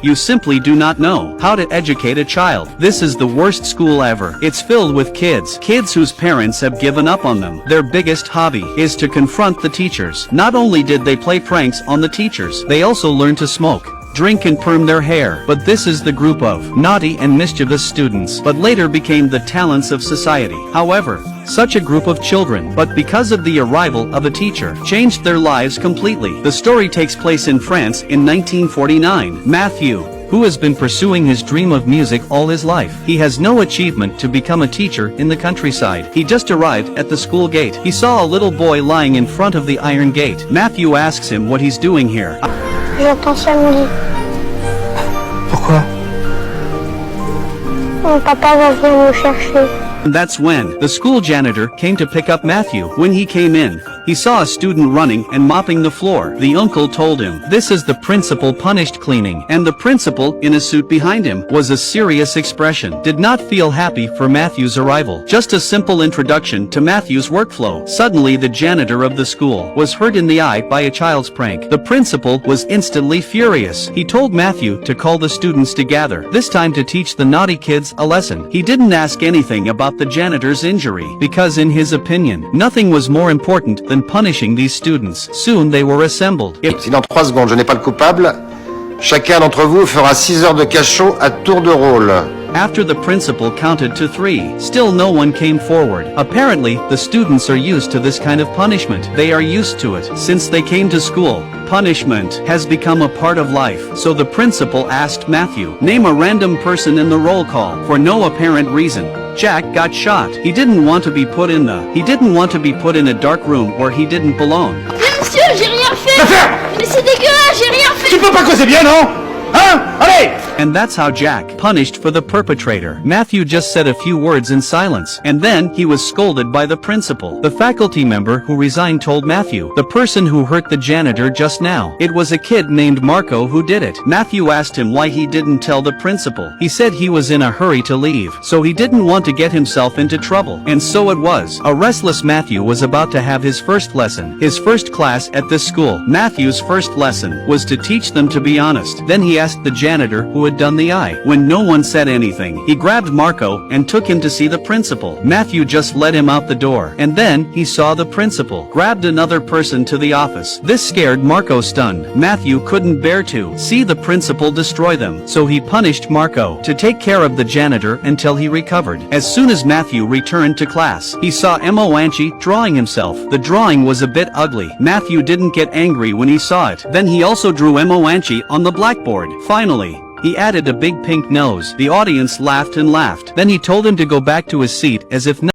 You simply do not know how to educate a child. This is the worst school ever. It's filled with kids whose parents have given up on them. Their biggest hobby is to confront the teachers. Not only did they play pranks on the teachers, they also learned to smoke, drink and perm their hair. But this is the group of naughty and mischievous students, but later became the talents of society. However, such a group of children, but because of the arrival of a teacher, changed their lives completely. The story takes place in France in 1949. Matthew, who has been pursuing his dream of music all his life. He has no achievement to become a teacher in the countryside. He just arrived at the school gate. He saw a little boy lying in front of the iron gate. Matthew asks him what he's doing here. J'entends ça me dit. Pourquoi? Mon papa va venir me chercher. And that's when the school janitor came to pick up Matthew. When he came in, he saw a student running and mopping the floor. The uncle told him, "This is the principal punished cleaning." And the principal, in a suit behind him, was a serious expression. Did not feel happy for Matthew's arrival. Just a simple introduction to Matthew's workflow. Suddenly the janitor of the school was hurt in the eye by a child's prank. The principal was instantly furious. He told Matthew to call the students together, this time to teach the naughty kids a lesson. He didn't ask anything about the janitor's injury, because in his opinion, nothing was more important than punishing these students. Soon they were assembled. Si dans 3 secondes je n'ai pas le coupable, chacun d'entre vous fera 6 heures de cachot à tour de rôle. After the principal counted to 3, still no one came forward. Apparently, the students are used to this kind of punishment. They are used to it. Since they came to school, punishment has become a part of life. So the principal asked Matthew, name a random person in the roll call. For no apparent reason, Jack got shot. He didn't want to be put in a dark room where he didn't belong. Mais monsieur, j'ai rien fait. Mais c'est dégueulasse, j'ai rien fait. Tu peux pas causer bien, non? Hein? Allez! And that's how Jack punished for the perpetrator. Matthew just said a few words in silence, and then he was scolded by the principal. The faculty member who resigned told Matthew, the person who hurt the janitor just now, it was a kid named Marco who did it. Matthew asked him why he didn't tell the principal. He said he was in a hurry to leave, so he didn't want to get himself into trouble. And so it was. A restless Matthew was about to have his first lesson, his first class at this school. Matthew's first lesson was to teach them to be honest. Then he asked the janitor who had done the eye. When no one said anything, he grabbed Marco and took him to see the principal. Matthew just led him out the door, and then he saw the principal grabbed another person to the office. This scared Marco stunned. Matthew couldn't bear to see the principal destroy them, so he punished Marco to take care of the janitor until he recovered. As soon as Matthew returned to class, he saw Emoanchi drawing himself. The drawing was a bit ugly. Matthew didn't get angry when he saw it. Then he also drew Emoanchi on the blackboard. Finally, he added a big pink nose. The audience laughed and laughed. Then he told him to go back to his seat as if nothing